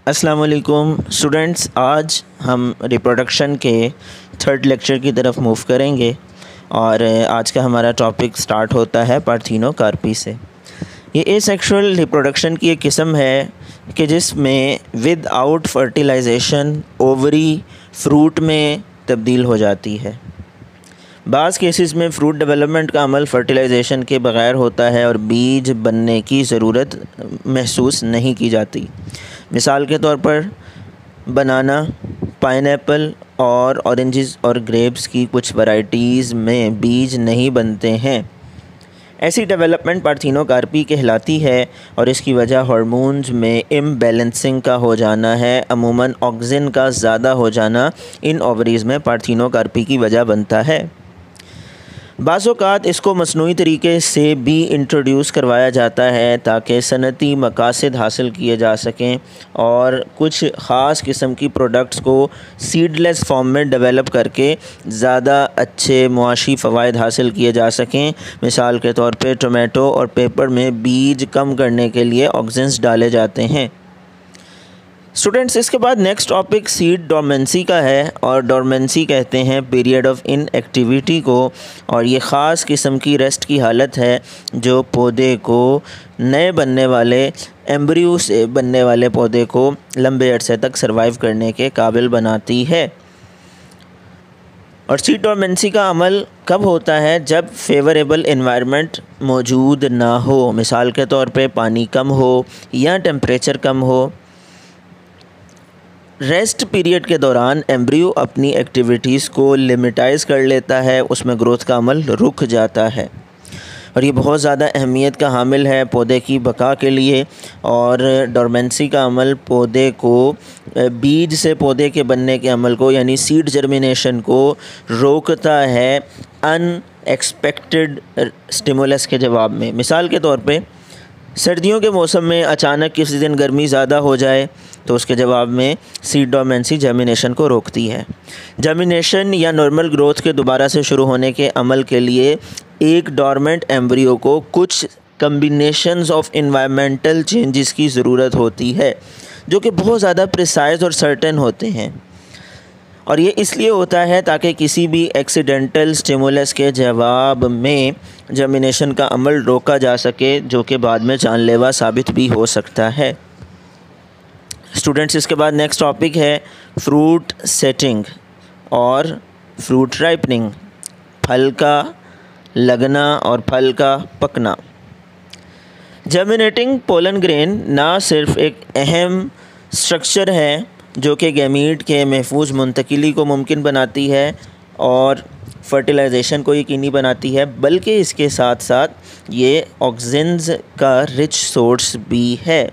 السلام علیکم اسٹوڈنٹس، آج ہم ریپروڈکشن کے تھرڈ لیکچر کی طرف موو کریں گے اور آج کا ہمارا ٹاپک سٹارٹ ہوتا ہے پارتھینوکارپی سے۔ یہ اے سیکشول ریپروڈکشن کی ایک قسم ہے کہ جس میں ود آؤٹ فرٹیلائزیشن اووری فروٹ میں تبدیل ہو جاتی ہے۔ بعض کیسز میں فروٹ ڈیولپمنٹ کا عمل فرٹیلائزیشن کے بغیر ہوتا ہے اور بیج بننے کی ضرورت محسوس نہیں کی جاتی۔ مثال کے طور پر بنانا، پائن ایپل اور اورنجز اور گریپس کی کچھ ورائٹیز میں بیج نہیں بنتے ہیں۔ ایسی ڈیولپمنٹ پارتھینوکارپی کہلاتی ہے اور اس کی وجہ ہارمونز میں امبیلنسنگ کا ہو جانا ہے۔ عموماً آکسن کا زیادہ ہو جانا ان اووریز میں پارتھینوکارپی کی وجہ بنتا ہے۔ بعض اوقات اس کو مصنوعی طریقے سے بھی انٹروڈیوس کروایا جاتا ہے تاکہ صنعتی مقاصد حاصل کیے جا سکیں اور کچھ خاص قسم کی پروڈکٹس کو سیڈ لیس فارم میں ڈیولپ کر کے زیادہ اچھے معاشی فوائد حاصل کیے جا سکیں۔ مثال کے طور پہ ٹومیٹو اور پیپر میں بیج کم کرنے کے لیے آکسنز ڈالے جاتے ہیں۔ اسٹوڈنٹس، اس کے بعد نیکسٹ ٹاپک سیڈ ڈورمنسی کا ہے، اور ڈورمنسی کہتے ہیں پیریڈ آف ان ایکٹیویٹی کو، اور یہ خاص قسم کی ریسٹ کی حالت ہے جو پودے کو نئے بننے والے ایمبریو سے بننے والے پودے کو لمبے عرصے تک سروائیو کرنے کے قابل بناتی ہے۔ اور سیڈ ڈورمنسی کا عمل کب ہوتا ہے؟ جب فیوریبل انوائرمنٹ موجود نہ ہو، مثال کے طور پہ پانی کم ہو یا ٹیمپریچر کم ہو۔ ریسٹ پیریڈ کے دوران ایمبریو اپنی ایکٹیویٹیز کو لمیٹائز کر لیتا ہے، اس میں گروتھ کا عمل رک جاتا ہے، اور یہ بہت زیادہ اہمیت کا حامل ہے پودے کی بقا کے لیے۔ اور ڈورمنسی کا عمل پودے کو بیج سے پودے کے بننے کے عمل کو یعنی سیڈ جرمینیشن کو روکتا ہے ان ایکسپیکٹڈ سٹیمولس کے جواب میں۔ مثال کے طور پہ سردیوں کے موسم میں اچانک کسی دن گرمی زیادہ ہو جائے تو اس کے جواب میں سیڈ ڈورمنسی جرمینیشن کو روکتی ہے۔ جرمینیشن یا نارمل گروتھ کے دوبارہ سے شروع ہونے کے عمل کے لیے ایک ڈورمنٹ ایمبریو کو کچھ کمبینیشنز آف انوائرمنٹل چینجز کی ضرورت ہوتی ہے جو کہ بہت زیادہ پریسائز اور سرٹن ہوتے ہیں، اور یہ اس لیے ہوتا ہے تاکہ کسی بھی ایکسیڈنٹل سٹیمولس کے جواب میں جرمینیشن کا عمل روکا جا سکے جو کہ بعد میں جان لیوا ثابت بھی ہو سکتا ہے۔ اسٹوڈنٹس، اس کے بعد نیکسٹ ٹاپک ہے فروٹ سیٹنگ اور فروٹ رائپننگ، پھل کا لگنا اور پھل کا پکنا۔ جرمینیٹنگ پولن گرین نہ صرف ایک اہم سٹرکچر ہے جو کہ گیمیٹ کے محفوظ منتقلی کو ممکن بناتی ہے اور فرٹیلائزیشن کو یقینی بناتی ہے، بلکہ اس کے ساتھ ساتھ یہ آکسنز کا رچ سورس بھی ہے۔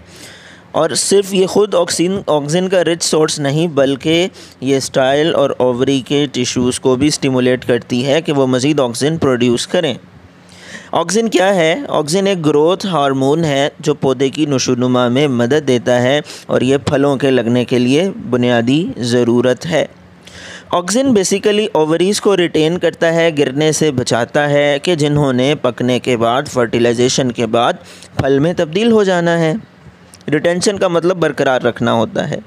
اور صرف یہ خود آکسن کا رچ سورس نہیں، بلکہ یہ اسٹائل اور اووری کے ٹیشوز کو بھی سٹیمولیٹ کرتی ہے کہ وہ مزید آکسن پروڈیوس کریں۔ آکسن کیا ہے؟ آکسن ایک گروتھ ہارمون ہے جو پودے کی نشوونما میں مدد دیتا ہے، اور یہ پھلوں کے لگنے کے لیے بنیادی ضرورت ہے۔ آکسن بیسیکلی اووریز کو ریٹین کرتا ہے، گرنے سے بچاتا ہے کہ جنہوں نے پکنے کے بعد فرٹیلائزیشن کے بعد پھل میں تبدیل ہو جانا ہے۔ ریٹینشن کا مطلب برقرار رکھنا ہوتا ہے،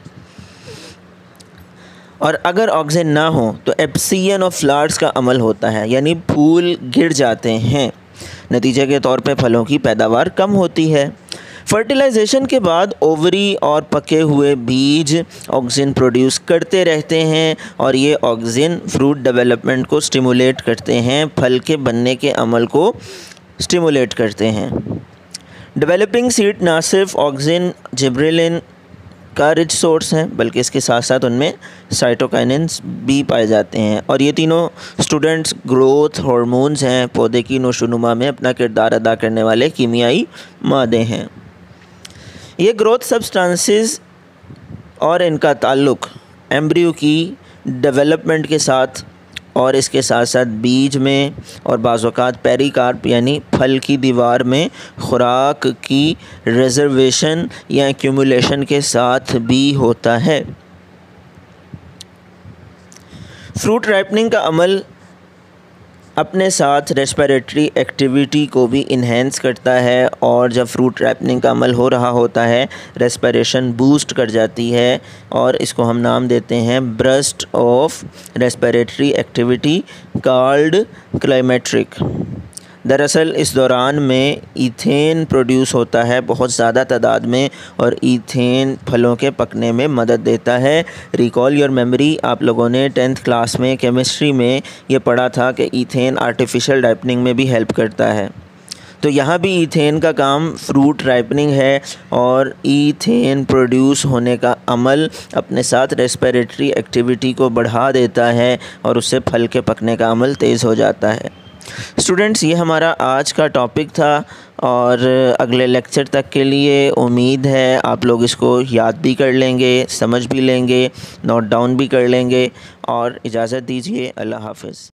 اور اگر آکسن نہ ہو تو ایبسین آف فلاورز کا عمل ہوتا ہے، یعنی پھول گر جاتے ہیں، نتیجے کے طور پہ پھلوں کی پیداوار کم ہوتی ہے۔ فرٹیلائزیشن کے بعد اووری اور پکے ہوئے بیج آکسن پروڈیوس کرتے رہتے ہیں، اور یہ آکسن فروٹ ڈیولپمنٹ کو سٹیمولیٹ کرتے ہیں، پھل کے بننے کے عمل کو سٹیمولیٹ کرتے ہیں۔ ڈیولپنگ سیڈ نہ صرف آکسن جبریلن کا رچ سورس ہیں بلکہ اس کے ساتھ ساتھ ان میں سائٹوکائننز بھی پائے جاتے ہیں، اور یہ تینوں اسٹوڈنٹس گروتھ ہارمونز ہیں، پودے کی نشوونما میں اپنا کردار ادا کرنے والے کیمیائی مادے ہیں۔ یہ گروتھ سبسٹانسز اور ان کا تعلق ایمبریو کی ڈیولپمنٹ کے ساتھ اور اس کے ساتھ ساتھ بیج میں اور بعض اوقات پیریکارپ یعنی پھل کی دیوار میں خوراک کی ریزرویشن یا ایکیومولیشن کے ساتھ بھی ہوتا ہے۔ فروٹ رائپننگ کا عمل اپنے ساتھ ریسپیریٹری ایکٹیویٹی کو بھی انہینس کرتا ہے، اور جب فروٹ رائپننگ کا عمل ہو رہا ہوتا ہے ریسپیریشن بوسٹ کر جاتی ہے، اور اس کو ہم نام دیتے ہیں burst of respiratory activity called climacteric. دراصل اس دوران میں ایتھین پروڈیوس ہوتا ہے بہت زیادہ تعداد میں، اور ایتھین پھلوں کے پکنے میں مدد دیتا ہے۔ ریکال یور میموری، آپ لوگوں نے 10th کلاس میں کیمسٹری میں یہ پڑھا تھا کہ ایتھین آرٹیفیشل رائپننگ میں بھی ہیلپ کرتا ہے۔ تو یہاں بھی ایتھین کا کام فروٹ رائپننگ ہے، اور ایتھین پروڈیوس ہونے کا عمل اپنے ساتھ ریسپیریٹری ایکٹیویٹی کو بڑھا دیتا ہے، اور اس سے پھل کے پکنے کا عمل تیز ہو جاتا ہے۔ اسٹوڈنٹس، یہ ہمارا آج کا ٹاپک تھا، اور اگلے لیکچر تک کے لیے امید ہے آپ لوگ اس کو یاد بھی کر لیں گے، سمجھ بھی لیں گے، نوٹ ڈاؤن بھی کر لیں گے، اور اجازت دیجیے، اللہ حافظ۔